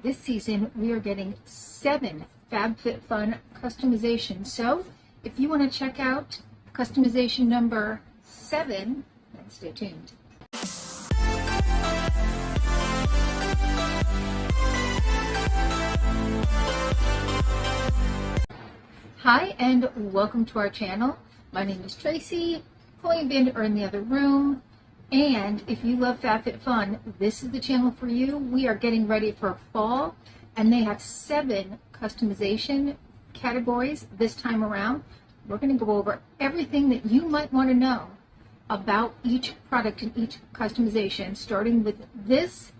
This season, we are getting 7 FabFitFun customizations. So if you want to check out customization number 7, then stay tuned. Hi, and welcome to our channel. My name is Tracy. Chloe and Bandit are in the other room. And if you love FabFitFun, this is the channel for you. We are getting ready for fall, and they have 7 customization categories this time around. We're going to go over everything that you might want to know about each product and each customization, starting with this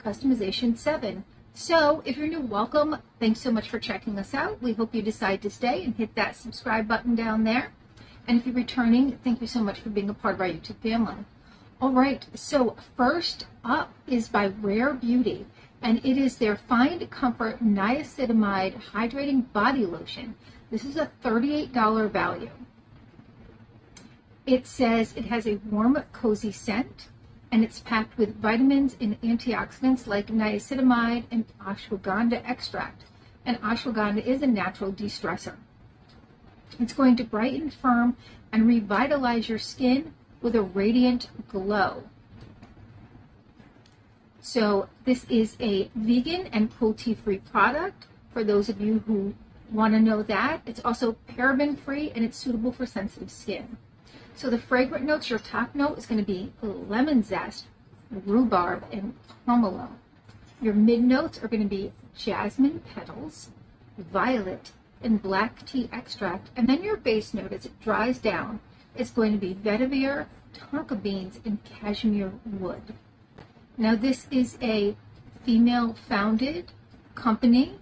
customization 7. So if you're new, welcome. Thanks so much for checking us out. We hope you decide to stay and hit that subscribe button down there. And if you're returning, thank you so much for being a part of our YouTube family. All right, so first up is by Rare Beauty, and it is their Find Comfort Niacinamide Hydrating Body Lotion. This is a $38 value. It says it has a warm, cozy scent, and it's packed with vitamins and antioxidants like niacinamide and ashwagandha extract. And ashwagandha is a natural de-stressor. It's going to brighten, firm, and revitalize your skin with a radiant glow. So this is a vegan and cruelty-free product for those of you who want to know that. It's also paraben-free and it's suitable for sensitive skin. So the fragrant notes, your top note is going to be lemon zest, rhubarb, and pomelo. Your mid notes are going to be jasmine petals, violet, and black tea extract. And then your base note, as it dries down, it's going to be vetiver, tonka beans, and cashmere wood. Now this is a female-founded company,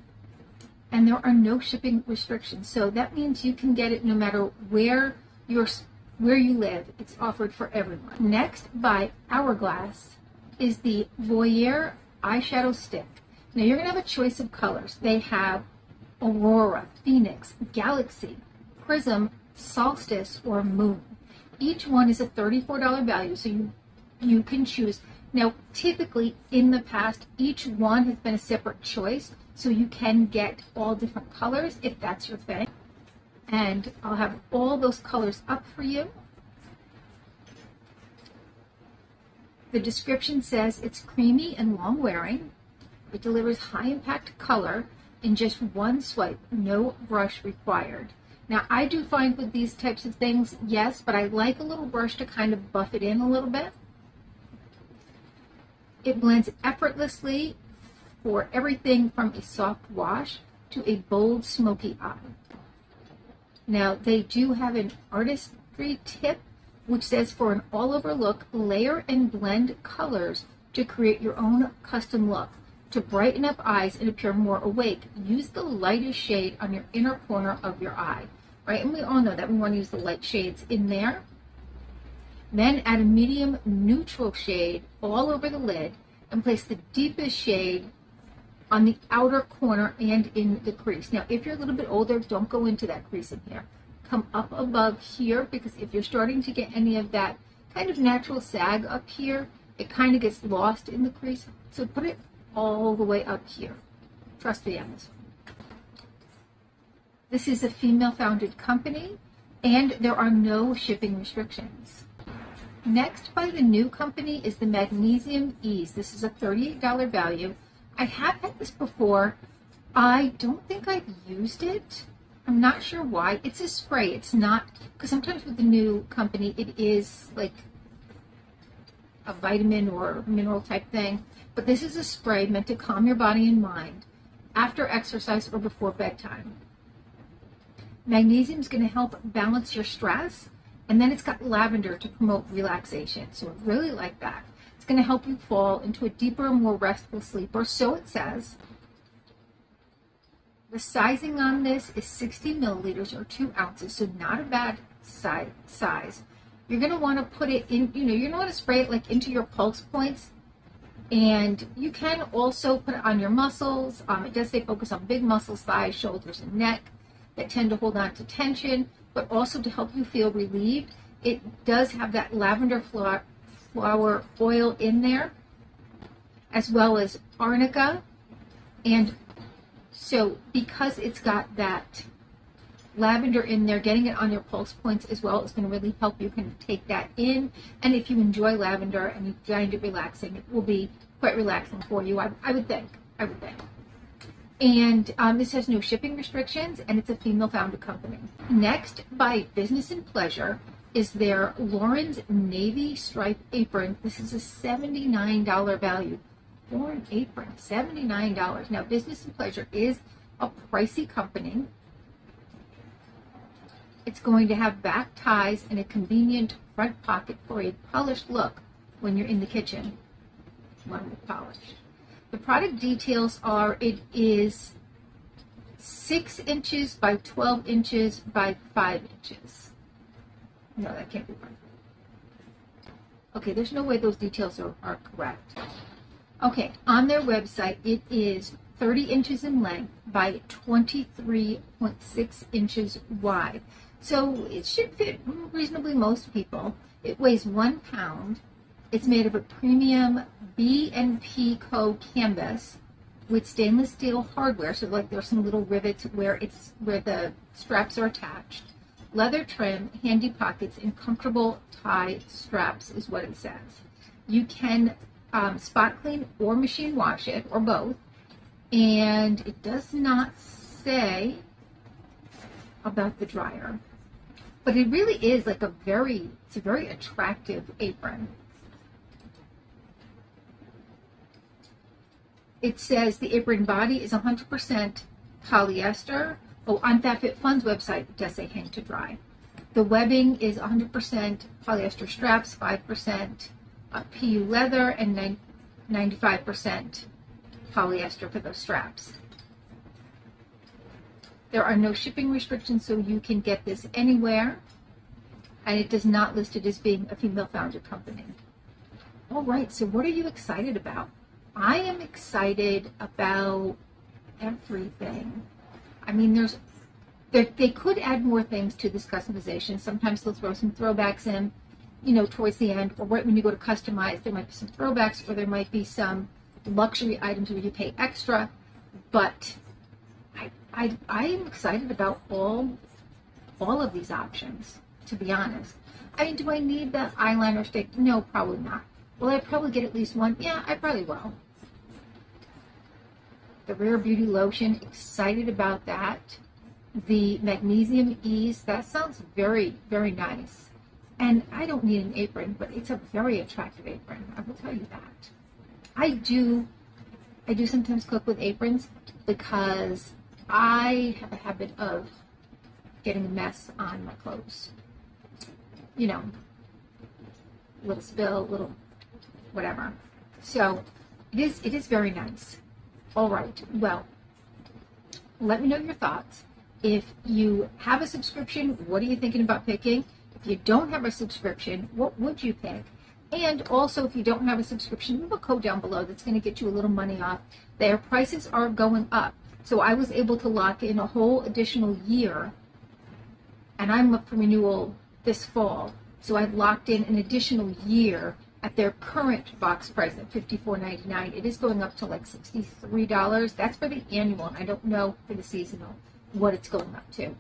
and there are no shipping restrictions. So that means you can get it no matter where you live. It's offered for everyone. Next, by Hourglass, is the Voyeur eyeshadow stick. Now you're going to have a choice of colors. They have Aurora, Phoenix, Galaxy, Prism, Solstice, or Moon. Each one is a $34 value, so you can choose. Now, typically in the past, each one has been a separate choice, so you can get all different colors if that's your thing. And I'll have all those colors up for you. The description says it's creamy and long wearing. It delivers high impact color in just one swipe, no brush required. Now, I do find with these types of things, yes, but I like a little brush to kind of buff it in a little bit. It blends effortlessly for everything from a soft wash to a bold, smoky eye. Now, they do have an artistry tip, which says for an all-over look, layer and blend colors to create your own custom look. To brighten up eyes and appear more awake, use the lightest shade on your inner corner of your eye, right? And we all know that we want to use the light shades in there. Then add a medium neutral shade all over the lid and place the deepest shade on the outer corner and in the crease. Now, if you're a little bit older, don't go into that crease in here. Come up above here, because if you're starting to get any of that kind of natural sag up here, it kind of gets lost in the crease. So put it all the way up here. Trust me on this one. This is a female-founded company, and there are no shipping restrictions. Next, by the new company, is the Magnesium Ease. This is a $38 value. I have had this before. I don't think I've used it. I'm not sure why. It's a spray. It's not, because sometimes with the new company, it is like a vitamin or mineral type thing. But this is a spray meant to calm your body and mind after exercise or before bedtime. Magnesium is going to help balance your stress, and then it's got lavender to promote relaxation. So I really like that. It's going to help you fall into a deeper, more restful sleep, or so it says. The sizing on this is 60 milliliters or 2 ounces, so not a bad size. You're going to want to put it in, you're going to want to spray it like into your pulse points. And you can also put it on your muscles. It does say focus on big muscles, thighs, shoulders, and neck that tend to hold on to tension, but also to help you feel relieved. It does have that lavender flower oil in there, as well as arnica And so because it's got that lavender in there, getting it on your pulse points as well is going to really help you kind of take that in. And if you enjoy lavender and you find it relaxing, it will be quite relaxing for you, I would think. And this has no shipping restrictions, and it's a female-founded company. Next, by Business and Pleasure, is their Lauren's Navy Stripe Apron. This is a $79 value for an apron, $79. Now, Business and Pleasure is a pricey company. It's going to have back ties and a convenient front pocket for a polished look when you're in the kitchen. One with polish. The product details are, it is 6 inches by 12 inches by 5 inches. No, that can't be right. Okay, there's no way those details are correct. Okay, on their website, it is 30 inches in length by 23.6 inches wide. So it should fit reasonably most people. It weighs 1 pound. It's made of a premium B&P Co canvas with stainless steel hardware. So like there's some little rivets where the straps are attached. Leather trim, handy pockets, and comfortable tie straps is what it says. You can spot clean or machine wash it, or both. And it does not say about the dryer. But it really is like it's a very attractive apron. It says the apron body is 100% polyester. Oh, on FabFitFun's website, it does say hang to dry. The webbing is 100% polyester straps, 5% PU leather, and 95% polyester for those straps. There are no shipping restrictions, so you can get this anywhere, and it does not list it as being a female-founded company. All right, so what are you excited about? I am excited about everything. I mean, they could add more things to this customization. Sometimes they'll throw some throwbacks in, towards the end, or right when you go to customize, there might be some throwbacks, or there might be some luxury items where you pay extra. But I am excited about all of these options, to be honest. I mean, do I need the eyeliner stick? No, probably not. Will I probably get at least one? Yeah, I probably will. The Rare Beauty Lotion, excited about that. The Magnesium Ease, that sounds very, very nice. And I don't need an apron, but it's a very attractive apron. I will tell you that. I do sometimes cook with aprons because I have a habit of getting a mess on my clothes. Little spill, little whatever. So it is very nice. All right, well, let me know your thoughts. If you have a subscription, what are you thinking about picking? If you don't have a subscription, what would you pick? And also, if you don't have a subscription, we have a code down below that's going to get you a little money off. Their prices are going up. So I was able to lock in a whole additional year, and I'm up for renewal this fall. So I've locked in an additional year at their current box price at $54.99. It is going up to like $63. That's for the annual. I don't know for the seasonal what it's going up to.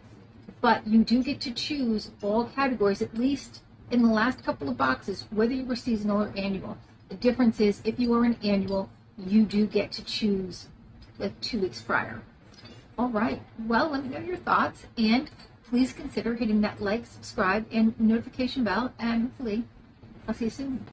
But you do get to choose all categories, at least in the last couple of boxes, whether you were seasonal or annual. The difference is if you are an annual, you do get to choose like 2 weeks prior. All right. Well, let me know your thoughts, and please consider hitting that like, subscribe, and notification bell, and hopefully I'll see you soon.